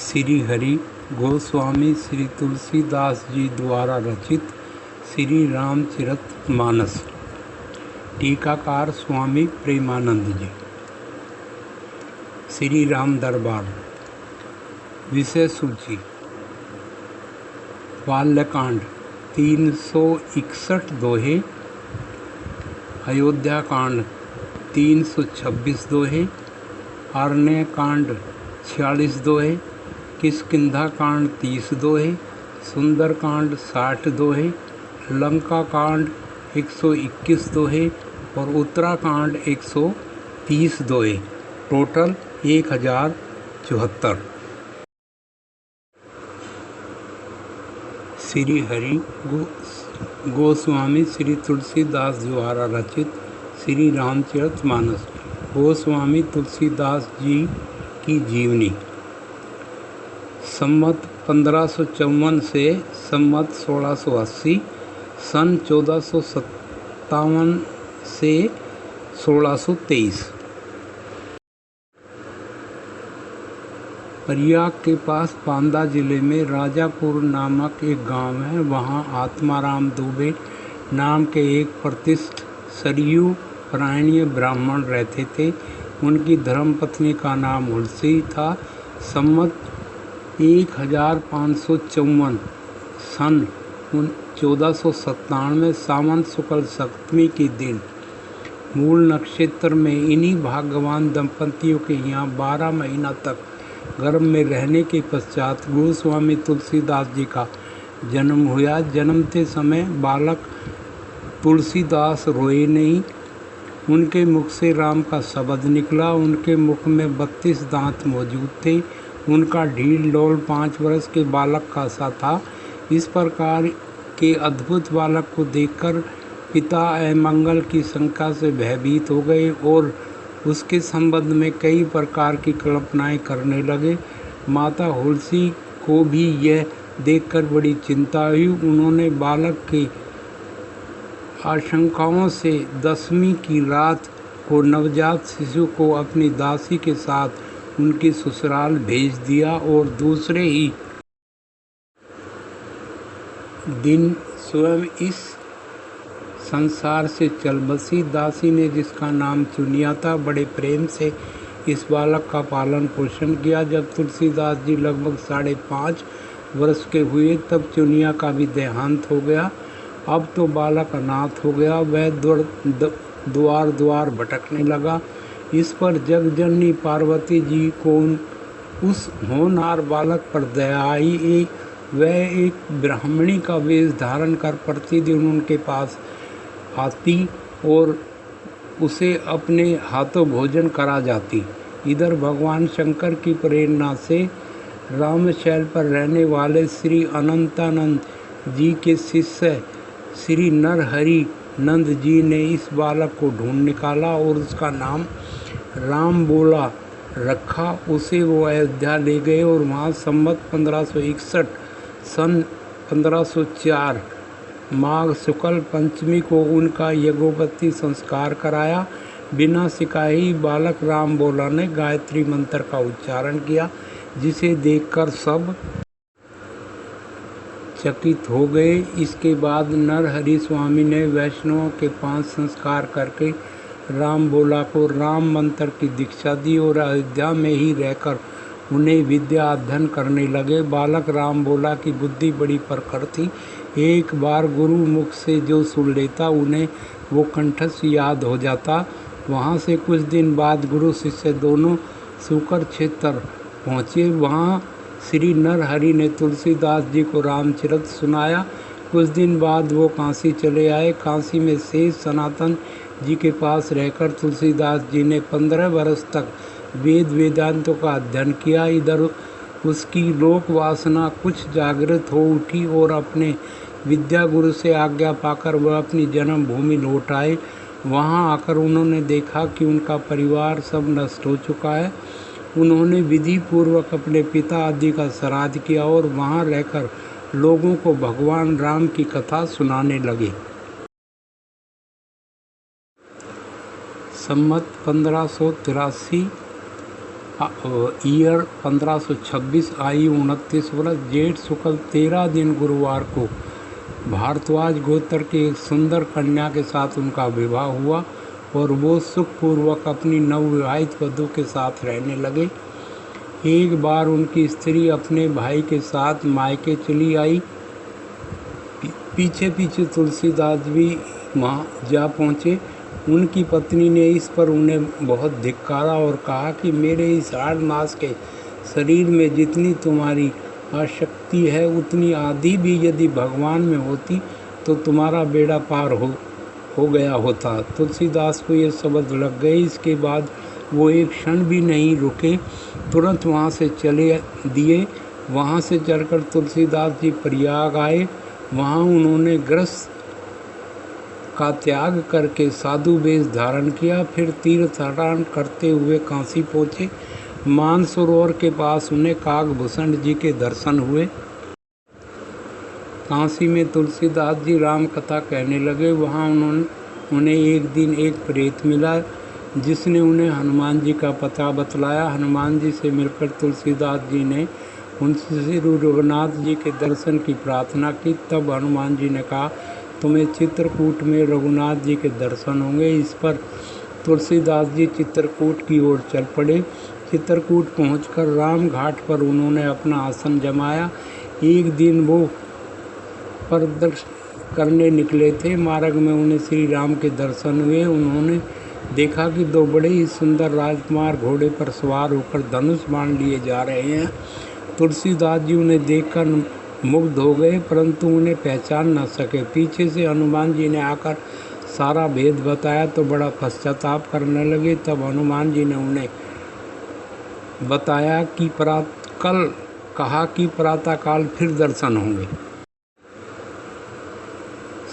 श्री हरि गोस्वामी श्री तुलसीदास जी द्वारा रचित श्री रामचरितमानस। टीकाकार स्वामी प्रेमानंद जी। श्री राम दरबार। विषय सूची। बाल्यकांड 361 दोहे। अयोध्या कांड 326 दोहे। आरण्य कांड 46 दोहे। किष्किंधा कांड 30 दोहे। सुंदर कांड 60 दोहे। लंका कांड 121 दोहे और उत्तराकांड 130 दोहे। टोटल 1074। श्री हरि गोस्वामी श्री तुलसीदास द्वारा रचित श्री रामचरितमानस। गोस्वामी तुलसीदास जी की जीवनी। संमत 1554 से संमत 1680, सन 1457 से 1623। प्रयाग के पास बांदा जिले में राजापुर नामक एक गांव है। वहां आत्माराम दुबे नाम के एक प्रतिष्ठित सरयू परायणीय ब्राह्मण रहते थे। उनकी धर्मपत्नी का नाम तुलसी था। संमत 1554 सन 1497 सावन शुक्ल सप्तमी के दिन मूल नक्षत्र में इन्हीं भाग्यवान दंपतियों के यहाँ 12 महीना तक गर्भ में रहने के पश्चात गोस्वामी तुलसीदास जी का जन्म हुआ। जन्मते समय बालक तुलसीदास रोए नहीं। उनके मुख से राम का शब्द निकला। उनके मुख में 32 दांत मौजूद थे। उनका ढील डोल 5 वर्ष के बालक का सा था। इस प्रकार के अद्भुत बालक को देखकर पिता अमंगल की शंका से भयभीत हो गए और उसके संबंध में कई प्रकार की कल्पनाएं करने लगे। माता तुलसी को भी यह देखकर बड़ी चिंता हुई। उन्होंने बालक के आशंकाओं से 10वीं की रात को नवजात शिशु को अपनी दासी के साथ उनके ससुराल भेज दिया और दूसरे ही दिन स्वयं इस संसार से चल बसी। दासी ने जिसका नाम चुनिया था, बड़े प्रेम से इस बालक का पालन पोषण किया। जब तुलसीदास जी लगभग 5.5 वर्ष के हुए तब चुनिया का भी देहांत हो गया। अब तो बालक अनाथ हो गया। वह द्वार द्वार भटकने लगा। इस पर जगजननी पार्वती जी को उस होनहार बालक पर दया आई। वह एक ब्राह्मणी का वेश धारण कर प्रतिदिन उनके पास आती और उसे अपने हाथों भोजन करा जाती। इधर भगवान शंकर की प्रेरणा से रामशैल पर रहने वाले श्री अनंतानंद जी के शिष्य श्री नरहरि नंद जी ने इस बालक को ढूंढ निकाला और उसका नाम राम बोला रखा। उसे वो अयोध्या ले गए और वहाँ संवत 1561 सन 1504 माघ शुक्ल पंचमी को उनका यज्ञोपवीत संस्कार कराया। बिना सिखाए ही बालक राम बोला ने गायत्री मंत्र का उच्चारण किया, जिसे देखकर सब चकित हो गए। इसके बाद नरहरि स्वामी ने वैष्णवों के 5 संस्कार करके राम बोला को राम मंत्र की दीक्षा दी और अयोध्या में ही रहकर उन्हें विद्या अध्ययन करने लगे। बालक राम बोला की बुद्धि बड़ी प्रखर थी। एक बार गुरु मुख से जो सुन लेता उन्हें वो कंठस्थ याद हो जाता। वहाँ से कुछ दिन बाद गुरु शिष्य दोनों सुकर क्षेत्र पहुँचे। वहाँ श्री नरहरि ने तुलसीदास जी को रामचरित सुनाया। कुछ दिन बाद वो काशी चले आए। काशी में शेष सनातन जी के पास रहकर तुलसीदास जी ने 15 वर्ष तक वेद वेदांतों का अध्ययन किया। इधर उसकी लोक वासना कुछ जागृत हो उठी और अपने विद्या गुरु से आज्ञा पाकर वह अपनी जन्मभूमि लौट आए। वहां आकर उन्होंने देखा कि उनका परिवार सब नष्ट हो चुका है। उन्होंने विधि पूर्वक अपने पिता आदि का श्राद्ध किया और वहां रहकर लोगों को भगवान राम की कथा सुनाने लगे। संमत 1583 ईयर 1526, आयु 29 वर्ष, जेठ शुक्ल 13 दिन गुरुवार को भारद्वाज गोत्र की एक सुंदर कन्या के साथ उनका विवाह हुआ और वो सुखपूर्वक अपनी नवविवाहित वधू के साथ रहने लगे। एक बार उनकी स्त्री अपने भाई के साथ मायके चली आई। पीछे पीछे तुलसीदास भी वहाँ जा पहुँचे। उनकी पत्नी ने इस पर उन्हें बहुत धिक्कारा और कहा कि मेरे इस हाड़ मांस के शरीर में जितनी तुम्हारी आसक्ति है उतनी आधी भी यदि भगवान में होती तो तुम्हारा बेड़ा पार हो गया होता। तुलसीदास को ये शब्द लग गए। इसके बाद वो एक क्षण भी नहीं रुके, तुरंत वहाँ से चले दिए। वहाँ से चलकर तुलसीदास जी प्रयाग आए। वहाँ उन्होंने गृहस्थ का त्याग करके साधु वेश धारण किया। फिर तीर्थाटन करते हुए काशी पहुँचे। मानसरोवर के पास उन्हें काकभूषण जी के दर्शन हुए। काशी में तुलसीदास जी राम कथा कहने लगे। वहाँ उन्हें एक दिन एक प्रेत मिला जिसने उन्हें हनुमान जी का पता बतलाया। हनुमान जी से मिलकर तुलसीदास जी ने उनसे श्री रघुनाथ जी के दर्शन की प्रार्थना की। तब हनुमान जी ने कहा, तुम्हें चित्रकूट में रघुनाथ जी के दर्शन होंगे। इस पर तुलसीदास जी चित्रकूट की ओर चल पड़े। चित्रकूट पहुंचकर राम घाट पर उन्होंने अपना आसन जमाया। एक दिन वो परिदर्शन करने निकले थे। मार्ग में उन्हें श्री राम के दर्शन हुए। उन्होंने देखा कि दो बड़े ही सुंदर राजकुमार घोड़े पर सवार होकर धनुष बाण लिए जा रहे हैं। तुलसीदास जी उन्हें देखकर मुग्ध हो गए, परंतु उन्हें पहचान न सके। पीछे से हनुमान जी ने आकर सारा भेद बताया तो बड़ा पश्चाताप करने लगे। तब हनुमान जी ने उन्हें बताया कि प्रातःकाल फिर दर्शन होंगे।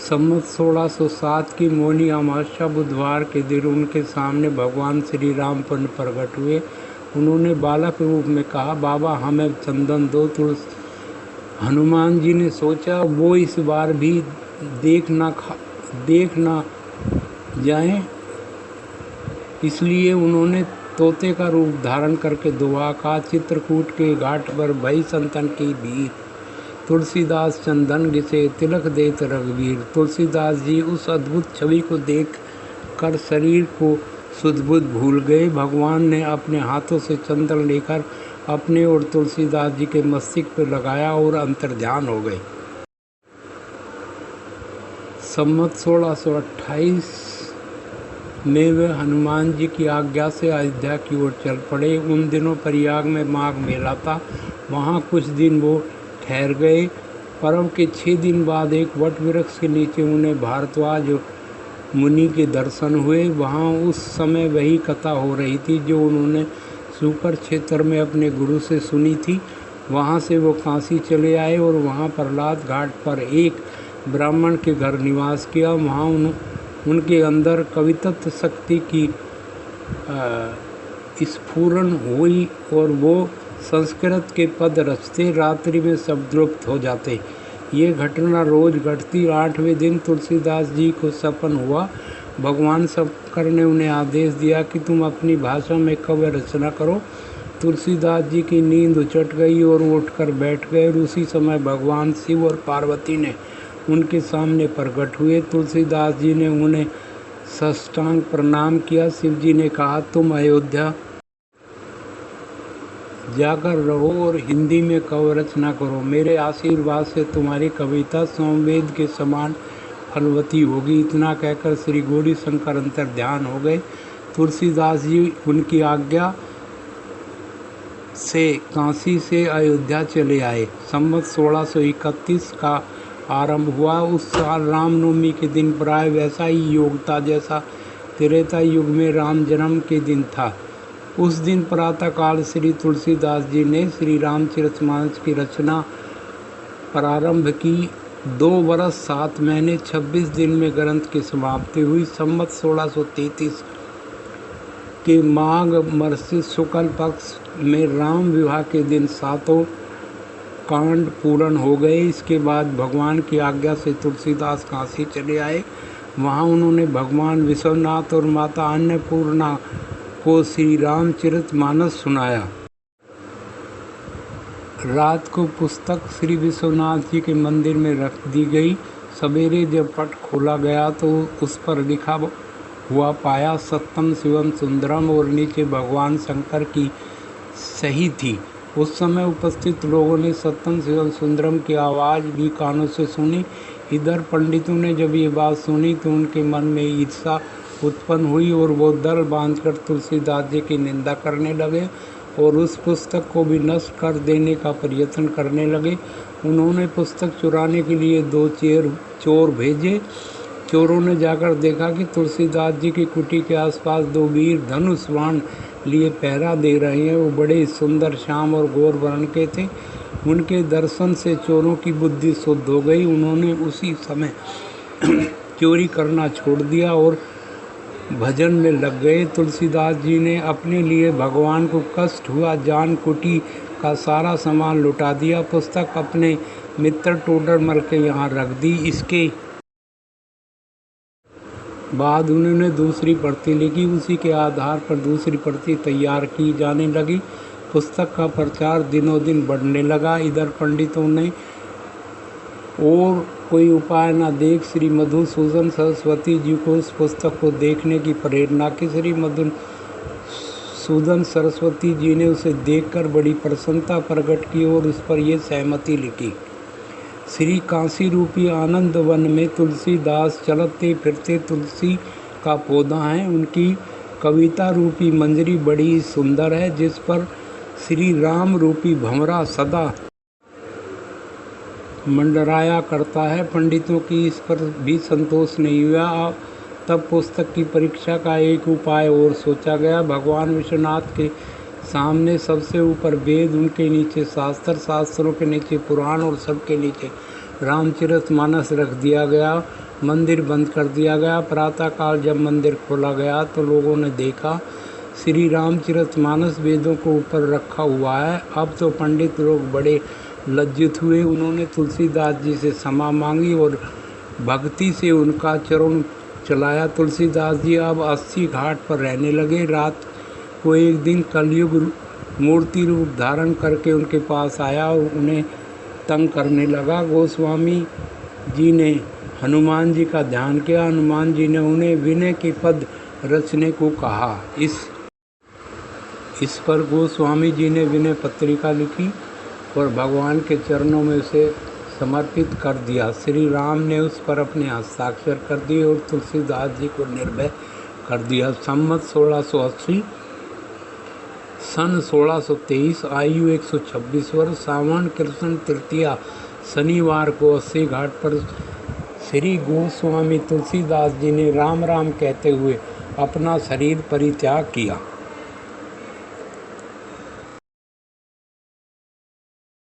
संवत 1607 की मौनी अमावस्या बुधवार के दिन उनके सामने भगवान श्री राम पुनः प्रकट हुए। उन्होंने बालक रूप में कहा, बाबा हमें चंदन दो। तुलसी हनुमान जी ने सोचा वो इस बार भी देख ना जाएं, इसलिए उन्होंने तोते का रूप धारण करके दुआ का। चित्रकूट के घाट पर भई संतन की भीड़, तुलसीदास चंदन घिसे तिलक देत रघुवीर। तुलसीदास जी उस अद्भुत छवि को देख कर शरीर को सुध-बुध भूल गए। भगवान ने अपने हाथों से चंदन लेकर अपने और तुलसीदास जी के मस्तिष्क पर लगाया और अंतर्ध्यान हो गए। संवत 1628 में वे हनुमान जी की आज्ञा से अयोध्या की ओर चल पड़े। उन दिनों प्रयाग में माघ मेला था। वहाँ कुछ दिन वो ठहर गए। पर्व के 6 दिन बाद एक वट वृक्ष के नीचे उन्हें भारद्वाज मुनि के दर्शन हुए। वहाँ उस समय वही कथा हो रही थी जो उन्होंने सुपर क्षेत्र में अपने गुरु से सुनी थी। वहाँ से वो काशी चले आए और वहाँ प्रहलाद घाट पर एक ब्राह्मण के घर निवास किया। वहाँ उनके अंदर कवित्व शक्ति की स्फुरण हुई और वो संस्कृत के पद रचते, रात्रि में शब्दलुप्त हो जाते। ये घटना रोज घटती। 8वें दिन तुलसीदास जी को सपन हुआ। भगवान शंकर ने उन्हें आदेश दिया कि तुम अपनी भाषा में काव्य रचना करो। तुलसीदास जी की नींद उचट गई और वो उठकर बैठ गए। उसी समय भगवान शिव और पार्वती ने उनके सामने प्रकट हुए। तुलसीदास जी ने उन्हें साष्टांग प्रणाम किया। शिव जी ने कहा, तुम अयोध्या जाकर रहो और हिंदी में काव्य रचना करो। मेरे आशीर्वाद से तुम्हारी कविता सोमवेद के समान फलवती होगी। इतना कहकर श्री गौरी शंकर अंतर्ध्यान हो गए। तुलसीदास जी उनकी आज्ञा से काशी से अयोध्या चले आए। संवत 1631 का आरंभ हुआ। उस साल रामनवमी के दिन प्राय वैसा ही योग था जैसा त्रेता युग में राम जन्म के दिन था। उस दिन प्रातःकाल श्री तुलसीदास जी ने श्री रामचरितमानस की रचना प्रारंभ की। 2 वर्ष 7 महीने 26 दिन में ग्रंथ की समाप्ति हुई। संवत 1633 के माघ मास शुक्ल पक्ष में राम विवाह के दिन 7 कांड पूर्ण हो गए। इसके बाद भगवान की आज्ञा से तुलसीदास काशी चले आए। वहाँ उन्होंने भगवान विश्वनाथ और माता अन्नपूर्णा को श्री रामचरितमानस सुनाया। रात को पुस्तक श्री विश्वनाथ जी के मंदिर में रख दी गई। सवेरे जब पट खोला गया तो उस पर लिखा हुआ पाया सत्यम शिवम सुंदरम और नीचे भगवान शंकर की सही थी। उस समय उपस्थित लोगों ने सत्यम शिवम सुंदरम की आवाज़ भी कानों से सुनी। इधर पंडितों ने जब ये बात सुनी तो उनके मन में ईर्ष्या उत्पन्न हुई और वो दल बांधकर तुलसीदास जी की निंदा करने लगे और उस पुस्तक को भी नष्ट कर देने का प्रयत्न करने लगे। उन्होंने पुस्तक चुराने के लिए 2 चोर भेजे। चोरों ने जाकर देखा कि तुलसीदास जी की कुटी के आसपास 2 वीर धनुष बाण लिए पहरा दे रहे हैं। वो बड़े सुंदर श्याम और गौर वर्ण के थे। उनके दर्शन से चोरों की बुद्धि शुद्ध हो गई। उन्होंने उसी समय चोरी करना छोड़ दिया और भजन में लग गए। तुलसीदास जी ने अपने लिए भगवान को कष्ट हुआ जान कुटी का सारा सामान लुटा दिया। पुस्तक अपने मित्र टोडरमल के यहाँ रख दी। इसके बाद उन्होंने दूसरी प्रति लिखी। उसी के आधार पर दूसरी प्रति तैयार की जाने लगी। पुस्तक का प्रचार दिनों दिन बढ़ने लगा। इधर पंडितों ने और कोई उपाय न देख श्री मधुसूदन सरस्वती जी को उस पुस्तक को देखने की प्रेरणा की। श्री मधुसूदन सरस्वती जी ने उसे देखकर बड़ी प्रसन्नता प्रकट की और उस पर यह सहमति लिखी। श्री काशी रूपी आनंद वन में तुलसीदास चलते फिरते तुलसी का पौधा है। उनकी कविता रूपी मंजरी बड़ी सुंदर है जिस पर श्री राम रूपी भंवरा सदा मंडराया करता है। पंडितों की इस पर भी संतोष नहीं हुआ। तब पुस्तक की परीक्षा का एक उपाय और सोचा गया। भगवान विश्वनाथ के सामने सबसे ऊपर वेद, उनके नीचे शास्त्र, शास्त्रों के नीचे पुराण और सबके नीचे रामचरितमानस रख दिया गया। मंदिर बंद कर दिया गया। प्रातःकाल जब मंदिर खोला गया तो लोगों ने देखा श्री रामचरितमानस वेदों को ऊपर रखा हुआ है। अब तो पंडित लोग बड़े लज्जित हुए। उन्होंने तुलसीदास जी से क्षमा मांगी और भक्ति से उनका चरण चलाया। तुलसीदास जी अब 80 घाट पर रहने लगे। रात को एक दिन कलयुग मूर्ति रूप धारण करके उनके पास आया और उन्हें तंग करने लगा। गोस्वामी जी ने हनुमान जी का ध्यान किया। हनुमान जी ने उन्हें विनय के पद रचने को कहा। इस पर गोस्वामी जी ने विनय पत्रिका लिखी और भगवान के चरणों में उसे समर्पित कर दिया। श्री राम ने उस पर अपने हस्ताक्षर कर दिए और तुलसीदास जी को निर्भय कर दिया। संमत 1680 सन 1623 आयु 126 वर्ष सावन कृष्ण तृतीया शनिवार को 80 घाट पर श्री गोस्वामी तुलसीदास जी ने राम राम कहते हुए अपना शरीर परित्याग किया।